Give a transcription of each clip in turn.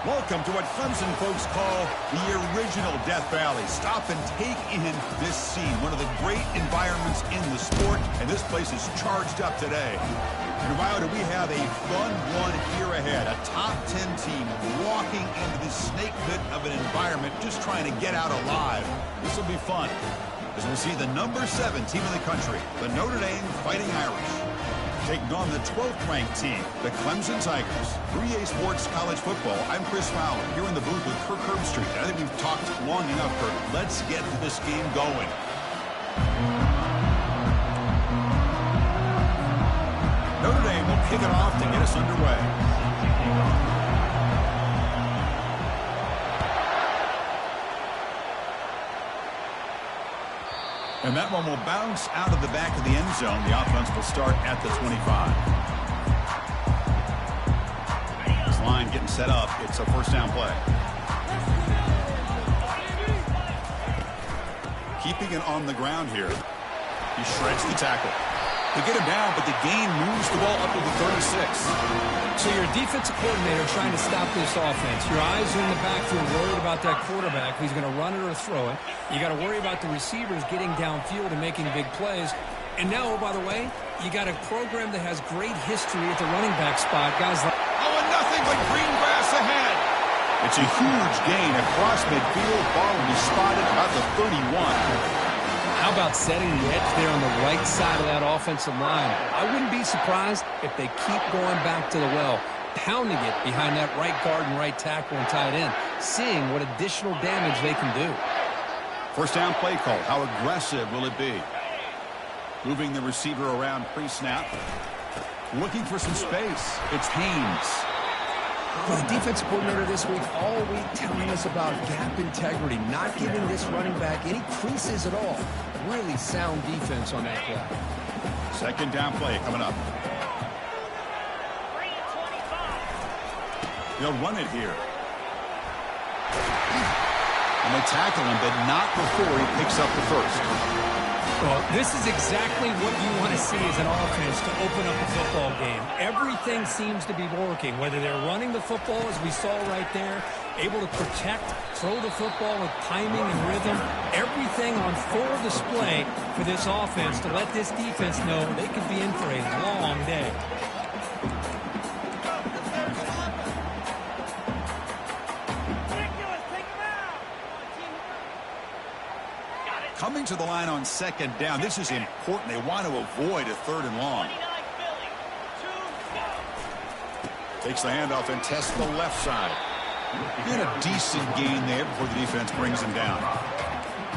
Welcome to what Clemson folks call the original Death Valley. Stop and take in this scene, one of the great environments in the sport, and this place is charged up today. And wow, do we have a fun one here ahead. A top 10 team walking into this snake pit of an environment, just trying to get out alive. This will be fun, as we'll see the number 7 team in the country, the Notre Dame Fighting Irish, taking on the 12th-ranked team, the Clemson Tigers. 3A Sports College Football. I'm Chris Fowler, here in the booth with Kirk Herbstreit. I think we've talked long enough, Kirk. Let's get this game going. Notre Dame will kick it off to get us underway. And that one will bounce out of the back of the end zone. The offense will start at the 25. This line getting set up. It's a first down play. Keeping it on the ground here. He shreds the tackle. They get him down, but the gain moves the ball up to the 36. So your defensive coordinator trying to stop this offense. Your eyes are in the backfield, worried about that quarterback who's going to run it or throw it. You got to worry about the receivers getting downfield and making big plays. And now, by the way, you got a program that has great history at the running back spot. Guys like... Oh, and nothing but green grass ahead. It's a huge gain across midfield. Ball will be spotted about the 31. How about setting the edge there on the right side of that offensive line? I wouldn't be surprised if they keep going back to the well, pounding it behind that right guard and right tackle and tight end, seeing what additional damage they can do. First down play call. How aggressive will it be? Moving the receiver around pre-snap. Looking for some space. It's Haynes. Well, the defensive coordinator this week, all week telling us about gap integrity, not giving this running back any creases at all. Really sound defense on that play. Second down play coming up. They'll run it here. And they tackle him, but not before he picks up the first. Well, this is exactly what you want to see as an offense to open up a football game. Everything seems to be working, whether they're running the football, as we saw right there, able to protect, throw the football with timing and rhythm, everything on full display for this offense to let this defense know they could be in for a long day. Coming to the line on second down. This is important. They want to avoid a third and long. Takes the handoff and tests the left side. Get a decent gain there before the defense brings him down.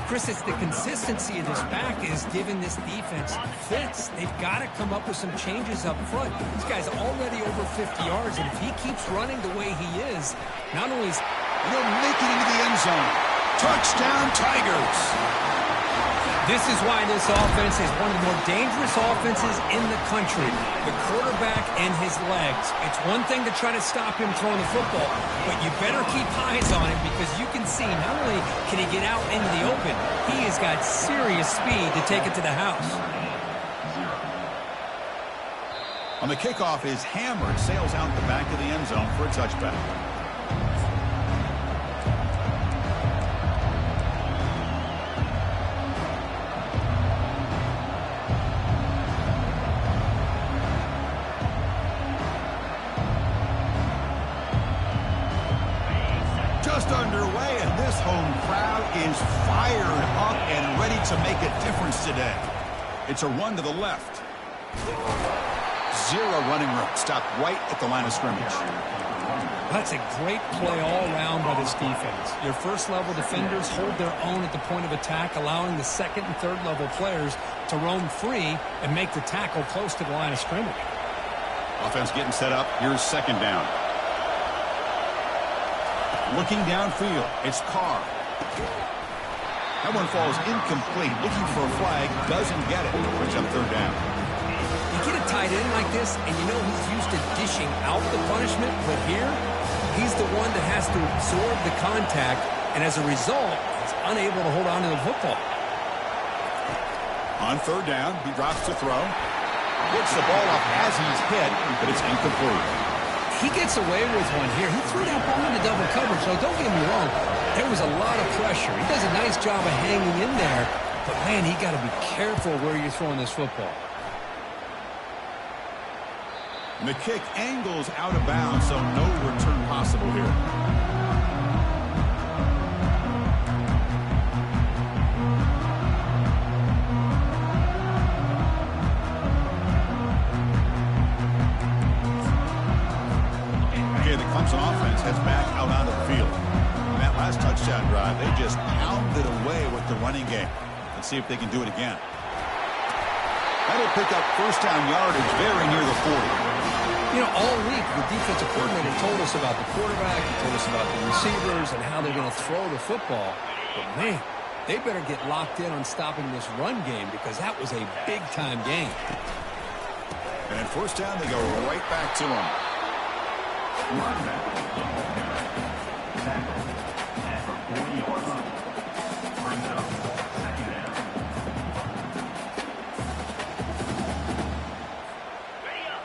Chris, it's the consistency of this back is giving this defense fits. They've got to come up with some changes up front. This guy's already over 50 yards, and if he keeps running the way he is, not only is he'll make it into the end zone. Touchdown, Tigers. This is why this offense is one of the more dangerous offenses in the country. The quarterback and his legs. It's one thing to try to stop him throwing the football, but you better keep eyes on him because you can see not only can he get out into the open, he has got serious speed to take it to the house. On the kickoff, his hammer sails out the back of the end zone for a touchback. Underway, and this home crowd is fired up and ready to make a difference today. It's a run to the left. Zero running room. Stopped right at the line of scrimmage. That's a great play all around by this defense. Your first-level defenders hold their own at the point of attack, allowing the second and third-level players to roam free and make the tackle close to the line of scrimmage. Offense getting set up. Here's second down. Looking downfield, it's Carr. That one falls incomplete. Looking for a flag, doesn't get it. Brings up third down. You get a tight end like this, and you know he's used to dishing out the punishment, but here, he's the one that has to absorb the contact, and as a result, he's unable to hold on to the football. On third down, he drops to throw. Gets the ball off as he's hit, but it's incomplete. He gets away with one here. He threw that ball into double coverage, so don't get me wrong. There was a lot of pressure. He does a nice job of hanging in there, but, man, he got to be careful where you're throwing this football. And the kick angles out of bounds, so no return possible here. Okay, the Clemson offense heads back out onto the field. In that last touchdown drive, they just pounded away with the running game. Let's see if they can do it again. That'll pick up first down yardage very near the 40. You know, all week, the defensive coordinator told us about the quarterback, he told us about the receivers and how they're going to throw the football. But, man, they better get locked in on stopping this run game because that was a big-time game. And at first down, they go right back to him.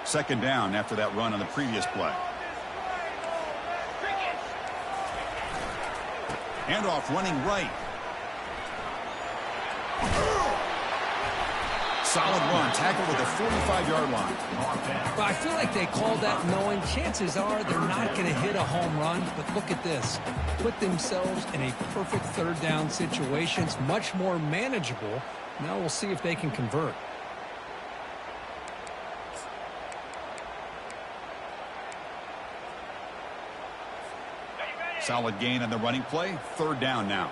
Second down after that run on the previous play. Handoff running right. Solid run, tackled at the 45-yard line. Well, I feel like they called that knowing chances are they're not going to hit a home run. But look at this. Put themselves in a perfect third down situation. It's much more manageable. Now we'll see if they can convert. Solid gain on the running play. Third down now.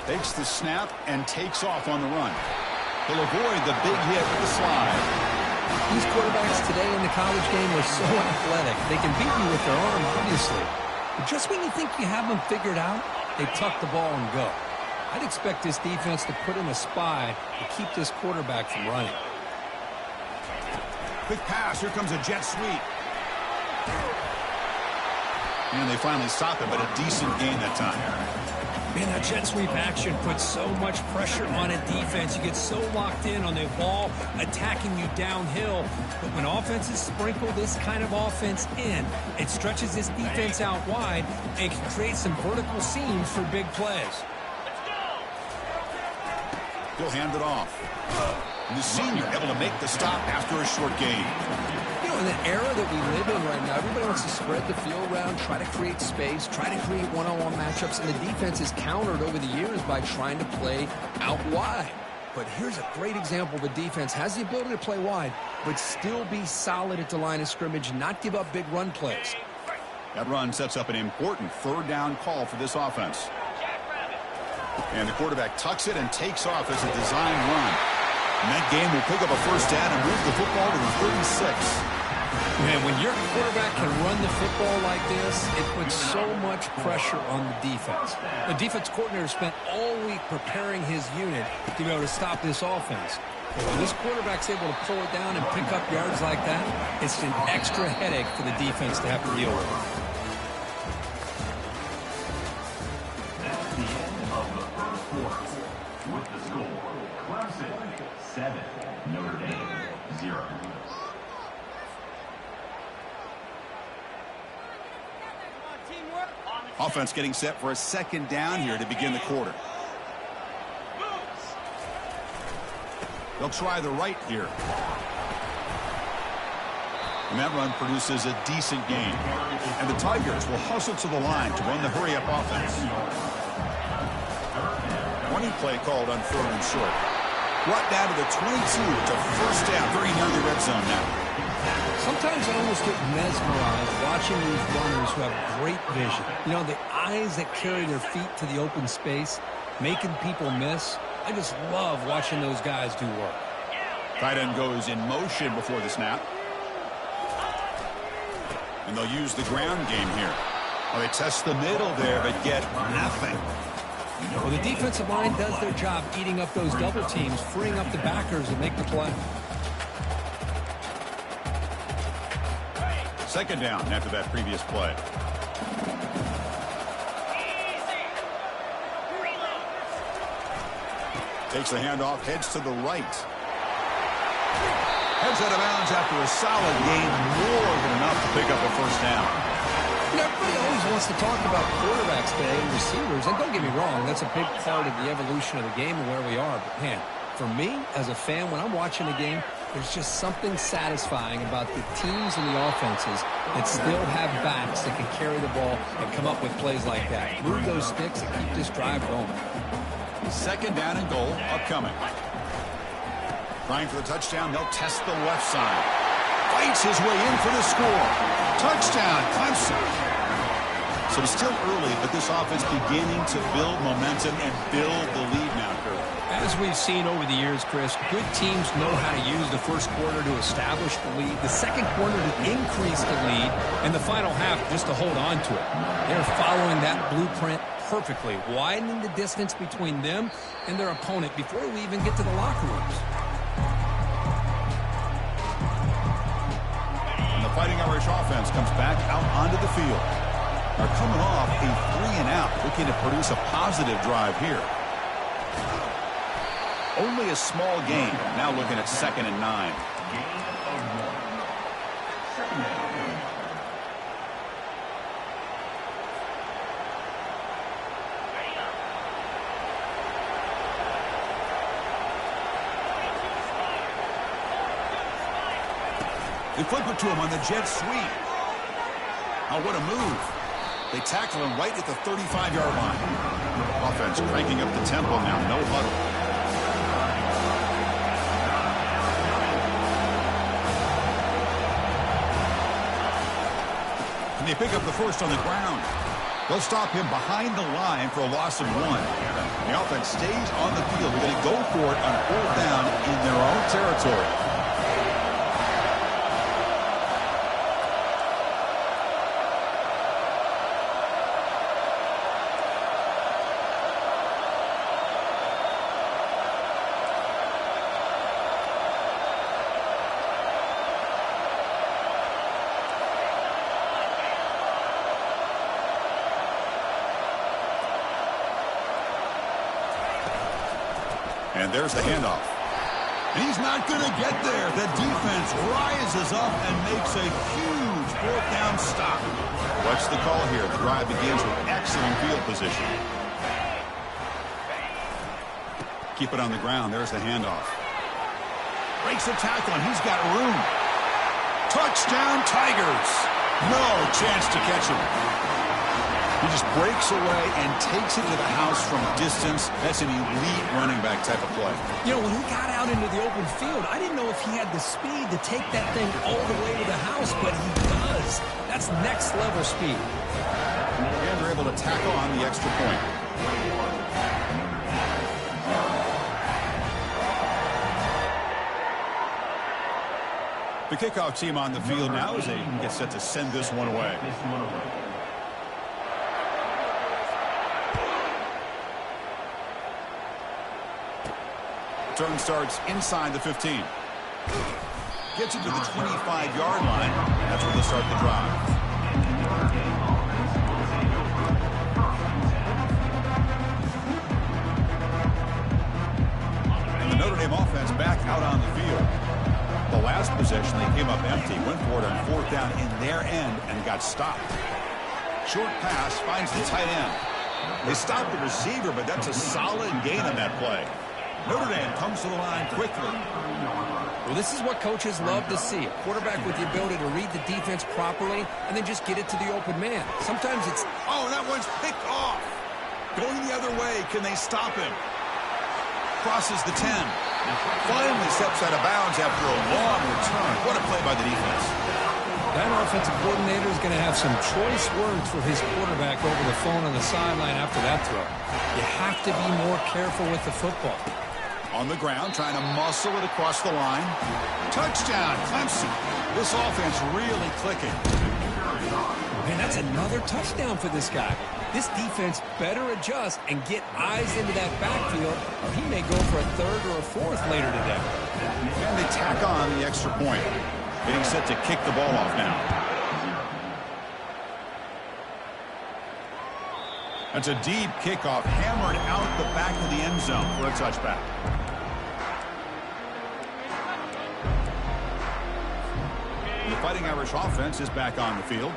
Takes the snap and takes off on the run. He'll avoid the big hit with the slide. These quarterbacks today in the college game are so athletic. They can beat you with their arm, obviously. But just when you think you have them figured out, they tuck the ball and go. I'd expect this defense to put in a spy to keep this quarterback from running. Quick pass. Here comes a jet sweep. And they finally stop him, but a decent gain that time. Man, that jet sweep action puts so much pressure on a defense. You get so locked in on the ball attacking you downhill. But when offenses sprinkle this kind of offense in, it stretches this defense out wide and can create some vertical seams for big plays. He'll hand it off. And the senior able to make the stop after a short gain. In the era that we live in right now, everybody wants to spread the field around, try to create space, try to create one-on-one matchups, and the defense is countered over the years by trying to play out wide. But here's a great example of a defense has the ability to play wide, but still be solid at the line of scrimmage, not give up big run plays. That run sets up an important third down call for this offense. And the quarterback tucks it and takes off as a design run. And that game will pick up a first down and move the football to the 36. Man, when your quarterback can run the football like this, it puts so much pressure on the defense. The defense coordinator spent all week preparing his unit to be able to stop this offense. But when this quarterback's able to pull it down and pick up yards like that, it's an extra headache for the defense to have to deal with. That's the end of the first quarter. With the score, Clemson 7, Notre Dame 0. Offense getting set for a second down here to begin the quarter. They'll try the right here. And that run produces a decent gain. And the Tigers will hustle to the line to run the hurry-up offense. Running play called on third and short. Brought down to the 22. It's a first down very near the red zone now. Sometimes I almost get mesmerized watching these runners who have great vision. You know, the eyes that carry their feet to the open space, making people miss. I just love watching those guys do work. Tight end goes in motion before the snap. And they'll use the ground game here. Well, they test the middle there, but get nothing. Well, the defensive line does their job eating up those double teams, freeing up the backers and make the play. Second down after that previous play. Takes the handoff, heads to the right. Heads out of bounds after a solid gain, more than enough to pick up a first down. Everybody always wants to talk about quarterbacks today and receivers, and don't get me wrong, that's a big part of the evolution of the game and where we are. But, man, for me, as a fan, when I'm watching a game, there's just something satisfying about the teams and the offenses that still have backs that can carry the ball and come up with plays like that. Move those sticks and keep this drive going. Second down and goal upcoming. Trying for the touchdown, they'll test the left side. Fights his way in for the score. Touchdown, Clemson. So it's still early, but this offense beginning to build momentum and build the lead now, Kurt. As we've seen over the years, Chris, good teams know how to use the first quarter to establish the lead, the second quarter to increase the lead, and the final half just to hold on to it. They're following that blueprint perfectly, widening the distance between them and their opponent before we even get to the locker rooms. Fighting Irish offense comes back out onto the field. They're coming off a 3-and-out, looking to produce a positive drive here. Only a small gain. Now looking at 2nd and 9. They flip it to him on the jet sweep. Oh, what a move. They tackle him right at the 35-yard line. Offense cranking up the tempo now. No huddle. And they pick up the first on the ground. They'll stop him behind the line for a loss of 1. The offense stays on the field. They're going to go for it on 4th down in their own territory. And there's the handoff. And he's not going to get there. The defense rises up and makes a huge 4th down stop. What's the call here? The drive begins with excellent field position. Keep it on the ground. There's the handoff. Breaks a tackle, and he's got room. Touchdown, Tigers. No chance to catch him. He just breaks away and takes it to the house from distance. That's an elite running back type of play. You know, when he got out into the open field, I didn't know if he had the speed to take that thing all the way to the house, but he does. That's next level speed. And they're able to tack on the extra point. The kickoff team on the field now as they get set to send this one away. Turn starts inside the 15. Gets it to the 25-yard line. That's where they start the drive. And the Notre Dame offense back out on the field. The last possession, they came up empty, went for it on 4th down in their end and got stopped. Short pass finds the tight end. They stopped the receiver, but that's a solid gain on that play. Notre Dame comes to the line quickly. Well, this is what coaches love to see. A quarterback with the ability to read the defense properly and then just get it to the open man. Sometimes it's... Oh, that one's picked off. Going the other way. Can they stop him? Crosses the 10. Finally steps out of bounds after a long return. What a play by the defense. That offensive coordinator is going to have some choice words for his quarterback over the phone on the sideline after that throw. You have to be more careful with the football. On the ground, trying to muscle it across the line. Touchdown, Clemson. This offense really clicking. Man, that's another touchdown for this guy. This defense better adjust and get eyes into that backfield, or he may go for a 3rd or a 4th later today. And they tack on the extra point. Getting set to kick the ball off now. That's a deep kickoff, hammered out the back of the end zone for a touchback. The Fighting Irish offense is back on the field.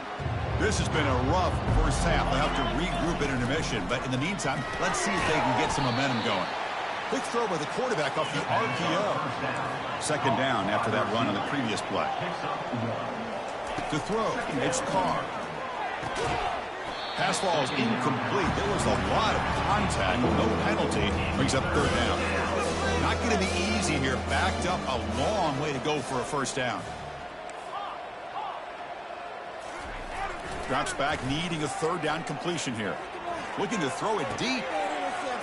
This has been a rough first half. They'll have to regroup at intermission, but in the meantime, let's see if they can get some momentum going. Quick throw by the quarterback off the RPO. Second down after that run on the previous play. To throw, it's Carr. Pass ball is incomplete. There was a lot of contact, no penalty. Brings up third down. Not going to be easy here. Backed up a long way to go for a first down. Drops back, needing a third down completion here. Looking to throw it deep.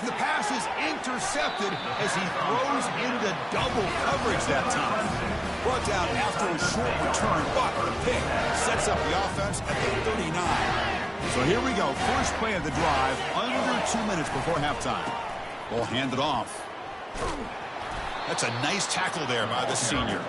The pass is intercepted as he throws into double coverage that time. Brought down after a short return, but the pick sets up the offense at the 39. So here we go. First play of the drive, under 2 minutes before halftime. Ball handed off. That's a nice tackle there by the senior.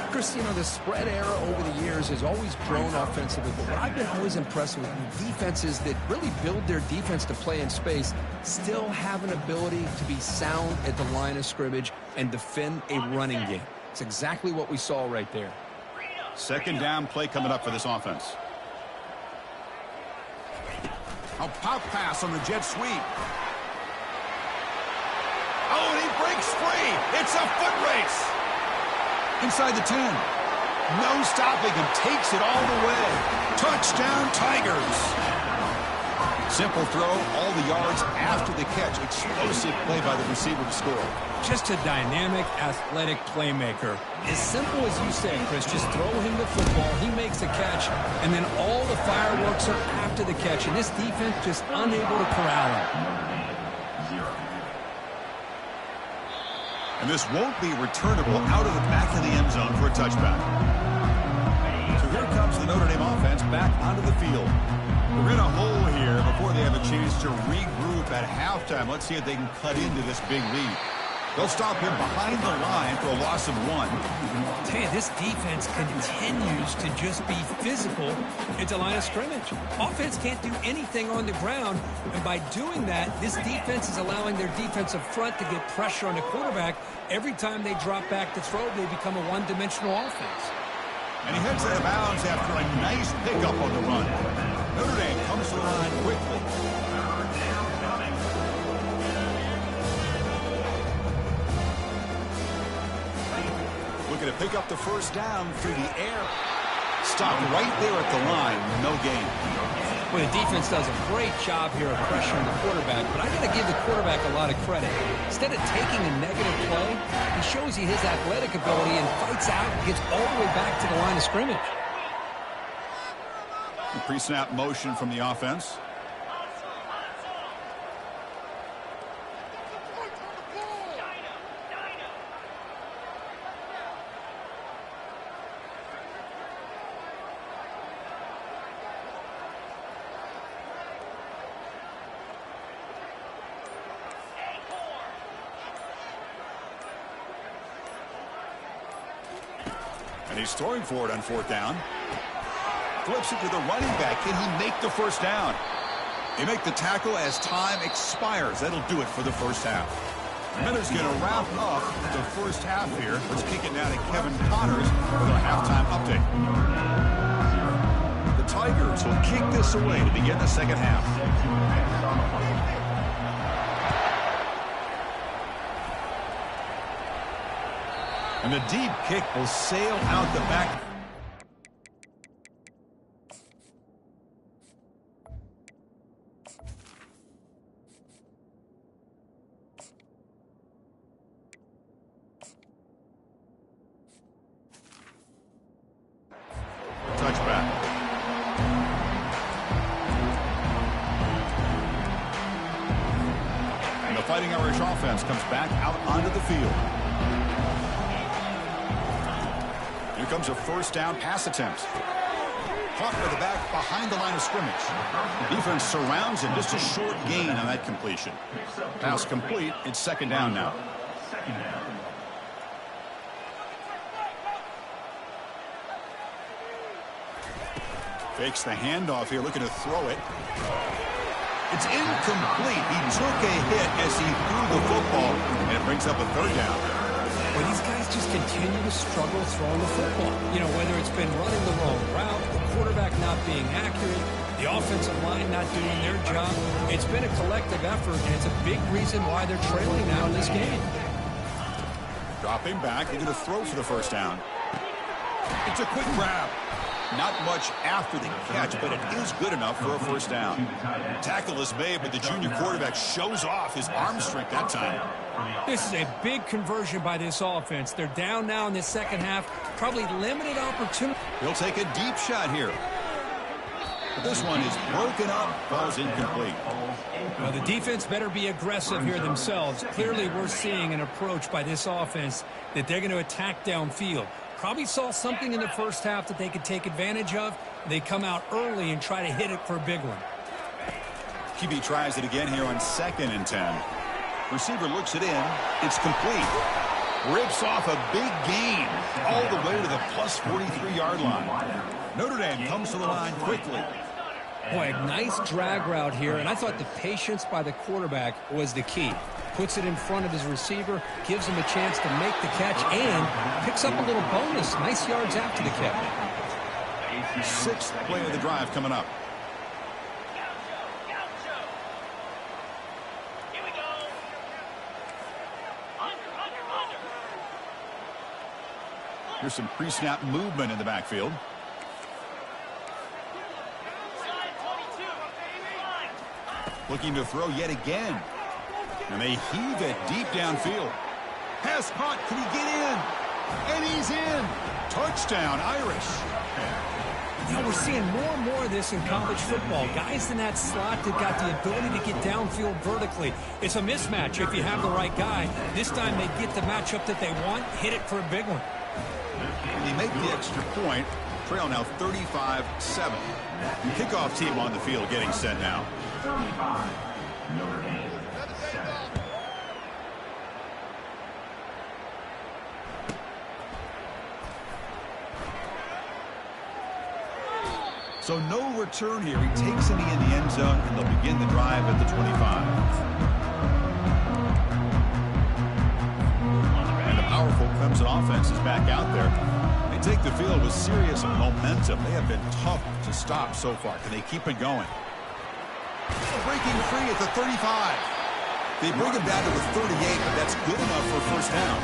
Chris, you know, the spread era over the years has always grown offensively, but what I've been always impressed with defenses that really build their defense to play in space still have an ability to be sound at the line of scrimmage and defend a running game. It's exactly what we saw right there. Second down play coming up for this offense. A pop pass on the jet sweep. Oh, and he breaks free. It's a foot race. Inside the 10. No stopping him. Takes it all the way. Touchdown, Tigers. Simple throw, all the yards after the catch. Explosive play by the receiver to score. Just a dynamic, athletic playmaker. As simple as you say, Chris, just throw him the football, he makes a catch, and then all the fireworks are after the catch, and this defense just unable to corral him. And this won't be returnable out of the back of the end zone for a touchback. So here comes the Notre Dame offense back onto the field. We're in a hole here before they have a chance to regroup at halftime. Let's see if they can cut into this big lead. They'll stop him behind the line for a loss of 1. I'll tell you, this defense continues to just be physical at the line of scrimmage. Offense can't do anything on the ground, and by doing that, this defense is allowing their defensive front to get pressure on the quarterback. Every time they drop back to throw, they become a one-dimensional offense. And he heads out of bounds after a nice pickup on the run. Notre Dame comes to the line quickly. Looking to pick up the first down through the air. Stopped right there at the line. No gain. Well, the defense does a great job here of pressuring the quarterback, but I got to give the quarterback a lot of credit. Instead of taking a negative play, he shows you his athletic ability and fights out and gets all the way back to the line of scrimmage. Pre-snap motion from the offense. And he's throwing for it on fourth down. Flips it to the running back. Can he make the first down? They make the tackle as time expires. That'll do it for the first half. Miller's going to wrap up the first half here. Let's kick it now to Kevin Connors with our halftime update. The Tigers will kick this away to begin the second half. And the deep kick will sail out the back. Touchback. And the Fighting Irish offense comes back out onto the field. Here comes a first down pass attempt. Caught by the back behind the line of scrimmage. Defense surrounds him. Just a short gain on that completion. Pass complete. It's second down now. Fakes the handoff here, looking to throw it. It's incomplete. He took a hit as he threw the football, and it brings up a third down. Well, these guys just continue to struggle throwing the football. You know, whether it's been running the wrong route, the quarterback not being accurate, the offensive line not doing their job. It's been a collective effort, and it's a big reason why they're trailing now in this game. Dropping back, they're going to throw for the first down. It's a quick grab. Not much after the catch, but it is good enough for a first down. Tackle is made, but the junior quarterback shows off his arm strength that time. This is a big conversion by this offense. They're down now in the second half. Probably limited opportunity. He'll take a deep shot here. But this one is broken up, falls incomplete. Well, the defense better be aggressive here themselves. Clearly, we're seeing an approach by this offense that they're going to attack downfield. Probably saw something in the first half that they could take advantage of. They come out early and try to hit it for a big one. QB tries it again here on 2nd and 10. Receiver looks it in. It's complete. Rips off a big gain all the way to the plus 43-yard line. Notre Dame comes to the line quickly. Boy, a nice drag route here, and I thought the patience by the quarterback was the key. Puts it in front of his receiver, gives him a chance to make the catch, and picks up a little bonus. Nice yards after the catch. 6th play of the drive coming up. Here's some pre-snap movement in the backfield. Looking to throw yet again. And they heave it deep downfield. Pass caught. Can he get in? And he's in. Touchdown, Irish. You know, we're seeing more and more of this in college football. Guys in that slot that got the ability to get downfield vertically. It's a mismatch if you have the right guy. This time they get the matchup that they want, hit it for a big one. They make the extra point. Trail now 35-7. Kickoff team on the field getting set now. 35, Notre Dame. So no return here. He takes it in the end zone, and they'll begin the drive at the 25. And the powerful Clemson offense is back out there. They take the field with serious momentum. They have been tough to stop so far. Can they keep it going? Breaking free at the 35. They bring him down to the 38, but that's good enough for a first down.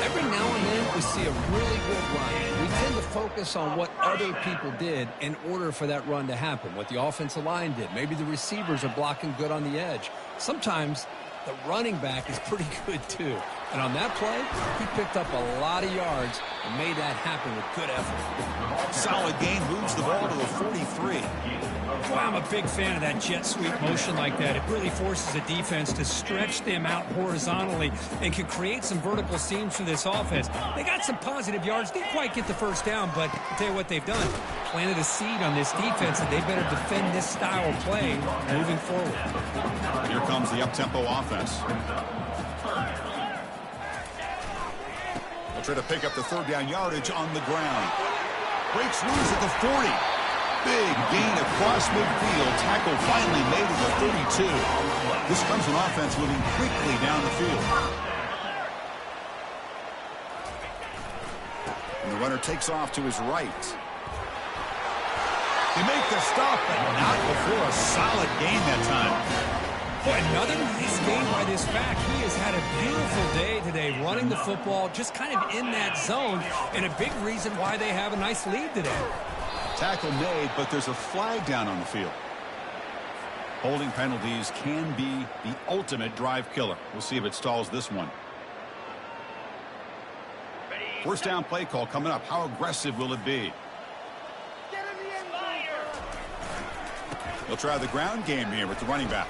Every now and then we see a really good run. We tend to focus on what other people did in order for that run to happen, what the offensive line did. Maybe the receivers are blocking good on the edge. Sometimes the running back is pretty good too. And on that play, he picked up a lot of yards and made that happen with good effort. Solid gain, moves the ball to the 43. Well, I'm a big fan of that jet sweep motion like that. It really forces a defense to stretch them out horizontally and can create some vertical seams for this offense. They got some positive yards. Didn't quite get the first down, but I'll tell you what they've done. Planted a seed on this defense, and they better defend this style of play moving forward. Here comes the up-tempo offense. They'll try to pick up the third down yardage on the ground. Breaks loose at the 40. Big gain across midfield. Tackle finally made at the 32. This comes an offense moving quickly down the field. And the runner takes off to his right. They make the stop, but not before a solid gain that time. Boy, another nice game by this back. He has had a beautiful day today running the football, just kind of in that zone, and a big reason why they have a nice lead today. Tackle made, but there's a flag down on the field. Holding penalties can be the ultimate drive killer. We'll see if it stalls this one. First down play call coming up. How aggressive will it be? They'll try the ground game here with the running back.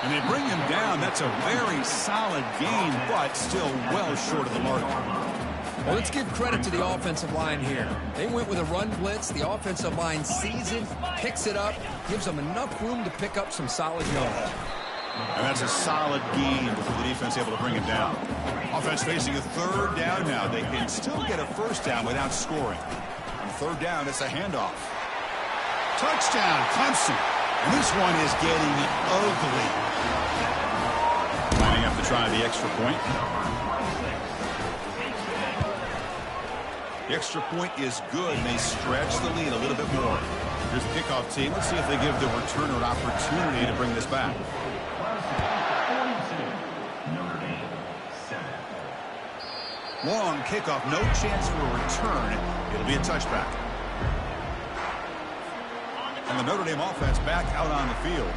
And they bring him down. That's a very solid gain, but still well short of the mark. Well, let's give credit to the offensive line here. They went with a run blitz. The offensive line sees it, picks it up, gives them enough room to pick up some solid yards. And that's a solid gain before the defense able to bring him down. Offense facing a third down now. They can still get a first down without scoring. On third down, it's a handoff. Touchdown, Clemson. And this one is getting ugly. Lining up to try the extra point. The extra point is good, and they stretch the lead a little bit more. Here's the kickoff team. Let's see if they give the returner an opportunity to bring this back. Notre Dame, 7. Long kickoff, no chance for a return. It'll be a touchback. And the Notre Dame offense back out on the field.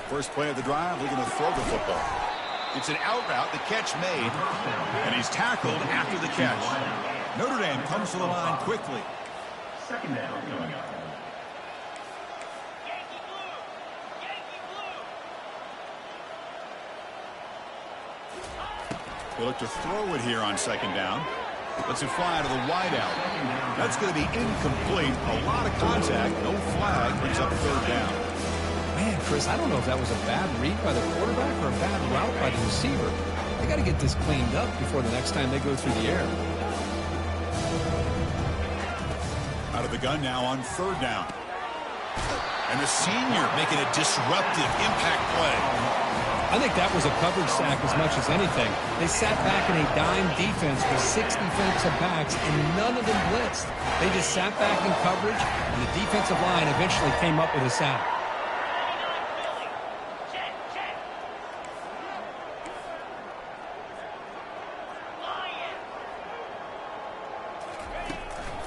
First play of the drive, they're going to throw the football. It's an out route, the catch made, and he's tackled after the catch. Notre Dame comes to the line quickly. Second down going up. They look to throw it here on second down. Lets it fly to the wideout. That's going to be incomplete. A lot of contact, no flag, brings up third down. Man, Chris, I don't know if that was a bad read by the quarterback or a bad route by the receiver. They got to get this cleaned up before the next time they go through the air. Out of the gun now on third down. And the senior making a disruptive impact play. I think that was a coverage sack as much as anything. They sat back in a dime defense with 6 defensive backs, and none of them blitzed. They just sat back in coverage, and the defensive line eventually came up with a sack.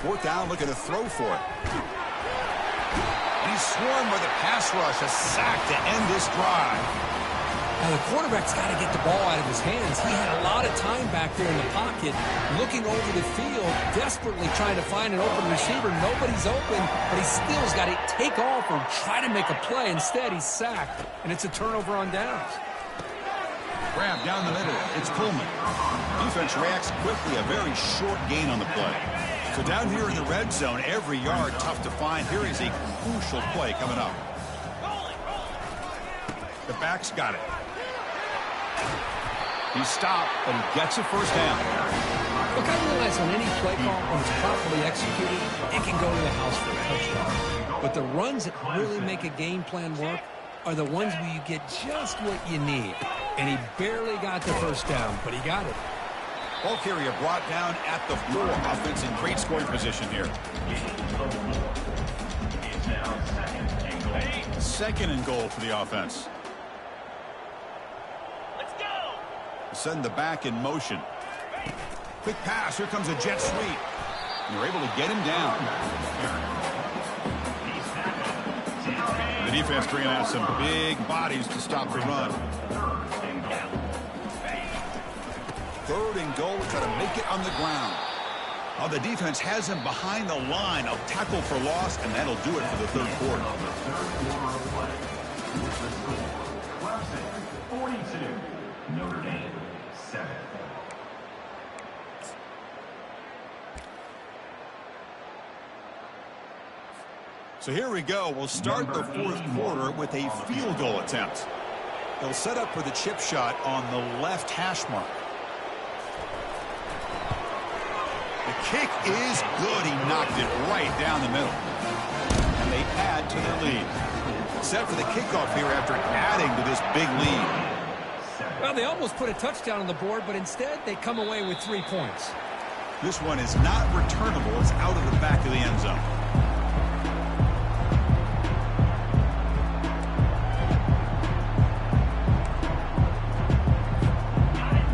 Fourth down, looking to throw for it. And he's swarmed with a pass rush, a sack to end this drive. Now, the quarterback's got to get the ball out of his hands. He had a lot of time back there in the pocket, looking over the field, desperately trying to find an open receiver. Nobody's open, but he still's got to take off or try to make a play. Instead, he's sacked, and it's a turnover on downs. Grab down the middle. It's Coleman. Defense reacts quickly. A very short gain on the play. So down here in the red zone, every yard tough to find. Here is a crucial play coming up. The back's got it. He stopped, but he gets a first down. Look, I realize on any play call, when it's properly executed, it can go to the house for a touchdown. But the runs that really make a game plan work are the ones where you get just what you need. And he barely got the first down, but he got it. Ball carrier brought down at the 4. Offense in great scoring position here. Second and goal for the offense. Send the back in motion. Quick pass. Here comes a jet sweep. And they're able to get him down. The defense bringing out some big bodies to stop the run. Third and goal. Try to make it on the ground. Oh, the defense has him behind the line. A tackle for loss, and that'll do it for the third quarter. 42. Notre Dame. 7. So here we go. We'll start the fourth quarter with a field goal attempt. They'll set up for the chip shot on the left hash mark. The kick is good. He knocked it right down the middle. And they add to their lead. Set for the kickoff here after adding to this big lead. Well, they almost put a touchdown on the board, but instead they come away with 3 points. This one is not returnable. It's out of the back of the end zone.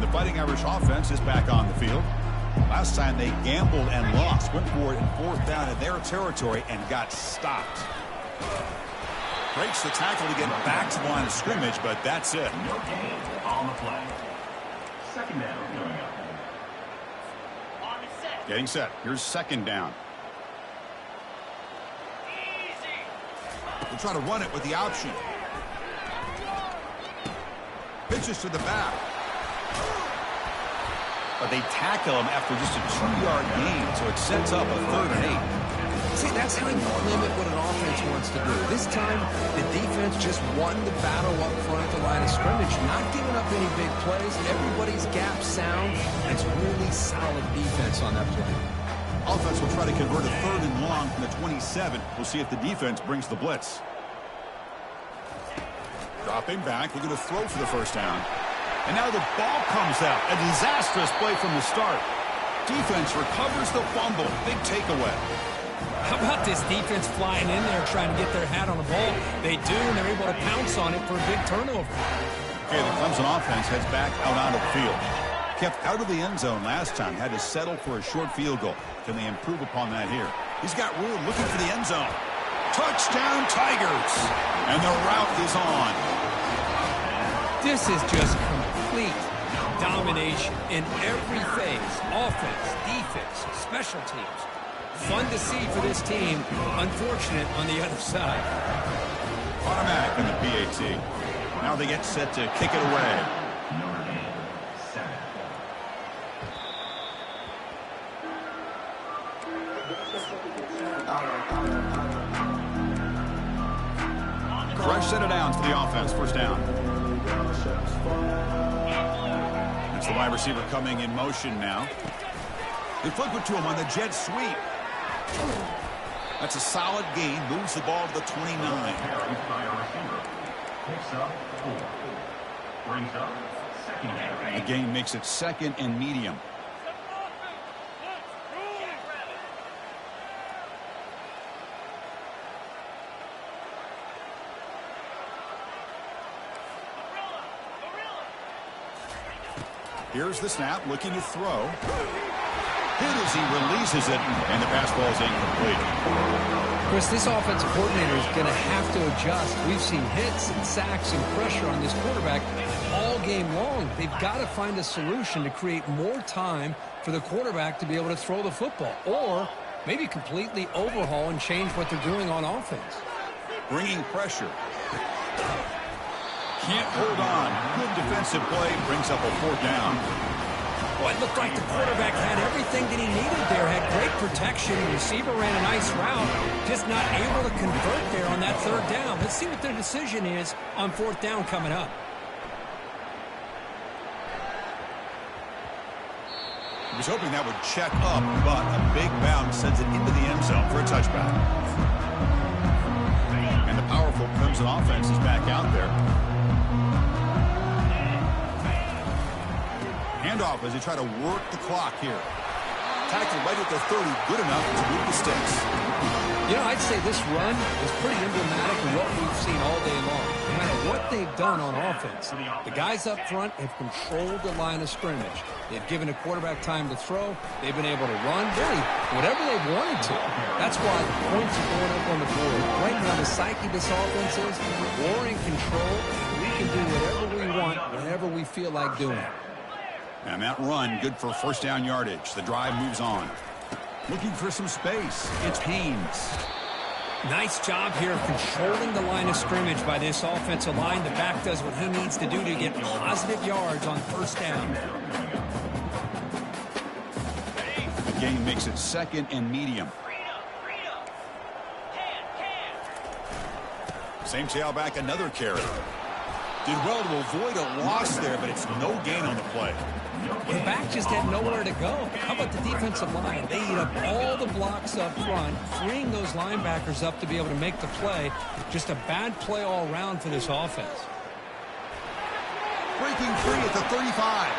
The Fighting Irish offense is back on the field. Last time they gambled and lost. Went for it in fourth down in their territory and got stopped. Breaks the tackle to get back to the line of scrimmage, but that's it. No gain on the play. Second down going up. Getting set. Here's second down. We'll try to run it with the option. Pitches to the back. But they tackle him after just a 2-yard gain, so it sets up a 3rd and 8. See, that's how you limit what an offense wants to do. This time, the defense just won the battle up front at the line of scrimmage, not giving up any big plays. Everybody's gap sound. It's really solid defense on that play. Offense will try to convert a 3rd and long from the 27. We'll see if the defense brings the blitz. Dropping back, looking to throw for the first down. And now the ball comes out. A disastrous play from the start. Defense recovers the fumble. Big takeaway. How about this defense flying in there trying to get their hat on the ball? They do, and they're able to pounce on it for a big turnover. Okay, the Clemson offense heads back out onto the field. Kept out of the end zone last time. Had to settle for a short field goal. Can they improve upon that here? He's got room looking for the end zone. Touchdown, Tigers. And the route is on. This is just complete domination in every phase. Offense, defense, special teams. Fun to see for this team. Unfortunate on the other side. Automatic in the PAT. Now they get set to kick it away. Fresh set of downs for the offense. First down. It's the wide receiver coming in motion now. They flip it to him on the jet sweep. That's a solid gain. Moves the ball to the 29. The gain makes it second and medium. Here's the snap, looking to throw. Hit as he releases it, and the pass ball is incomplete. Chris, this offensive coordinator is going to have to adjust. We've seen hits and sacks and pressure on this quarterback all game long. They've got to find a solution to create more time for the quarterback to be able to throw the football, or maybe completely overhaul and change what they're doing on offense. Bringing pressure. Can't hold on. Good defensive play. Brings up a fourth down. Well, it looked like the quarterback had everything that he needed there. Had great protection. The receiver ran a nice route. Just not able to convert there on that third down. Let's see what their decision is on fourth down coming up. He was hoping that would check up, but a big bounce sends it into the end zone for a touchback. And the powerful Clemson offense is back out there. Handoff as they try to work the clock here. Tackled right at the 30, good enough to move the sticks. You know, I'd say this run is pretty emblematic of what we've seen all day long. No matter what they've done on offense, the guys up front have controlled the line of scrimmage. They've given the quarterback time to throw. They've been able to run, really, whatever they've wanted to. That's why the points are going up on the board. Right now, the psyche of this offense is we're in control. We can do whatever we want, whenever we feel like doing it. And that run, good for first down yardage. The drive moves on. Looking for some space. It's Haynes. Nice job here of controlling the line of scrimmage by this offensive line. The back does what he needs to do to get positive yards on first down. The gain makes it second and medium. Same tailback, another carry. Did well to avoid a loss there, but it's no gain on the play. The back just had nowhere to go. How about the defensive line? They eat up all the blocks up front, freeing those linebackers up to be able to make the play. Just a bad play all around for this offense. Breaking free at the 35.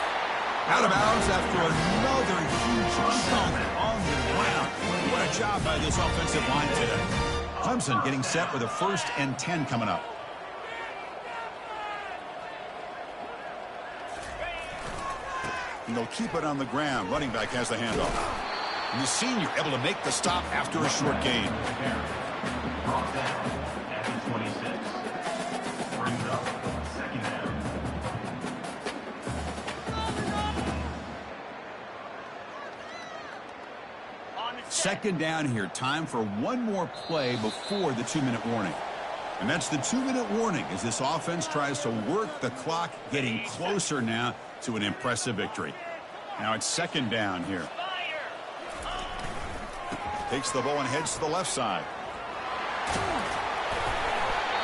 Out of bounds after another huge chunk on the ground. What a job by this offensive line today. Clemson getting set with a 1st and 10 coming up. And they'll keep it on the ground. Running back has the handoff. And the senior able to make the stop after a short gain. Second down here. Time for one more play before the 2-minute warning. And that's the 2-minute warning as this offense tries to work the clock, getting closer now to an impressive victory. Now it's second down here. Takes the ball and heads to the left side.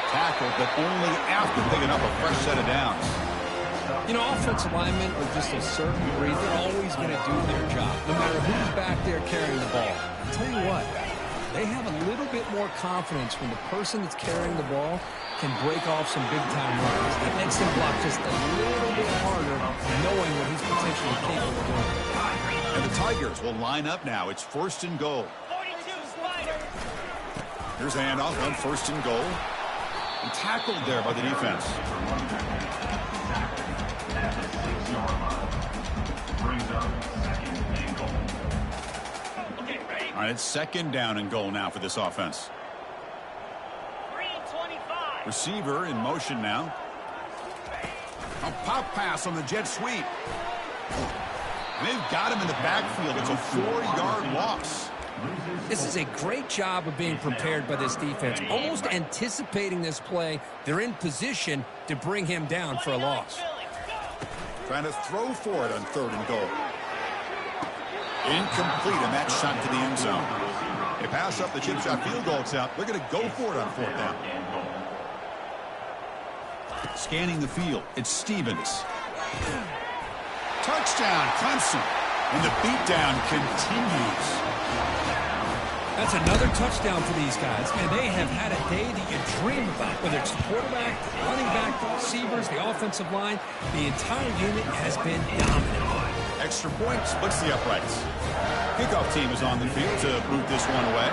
Tackled, but only after picking up a fresh set of downs. You know, offensive linemen are just a certain breed. They're always going to do their job, no matter who's back there carrying the ball. I'll tell you what, They have a little bit more confidence when the person that's carrying the ball can break off some big-time runs. It makes them block just a little bit harder, knowing what he's potentially capable of doing. And the Tigers will line up now. It's 1st and goal. Here's the handoff on 1st and goal. And tackled there by the defense. All right, it's 2nd down and goal now for this offense. Receiver in motion now. A pop pass on the jet sweep. And they've got him in the backfield. It's a 4-yard loss. This is a great job of being prepared by this defense. Almost anticipating this play, they're in position to bring him down for a loss. Trying to throw for it on 3rd and goal. Incomplete, and that shot to the end zone. They pass up the chip shot field goal attempt. They're going to go for it on 4th down. Scanning the field, it's Stevens. Touchdown, Clemson. And the beatdown continues. That's another touchdown for these guys, and they have had a day that you dream about, whether it's the quarterback, running back, the receivers, the offensive line. The entire unit has been dominant. Extra point splits the uprights. Kickoff team is on the field to boot this one away.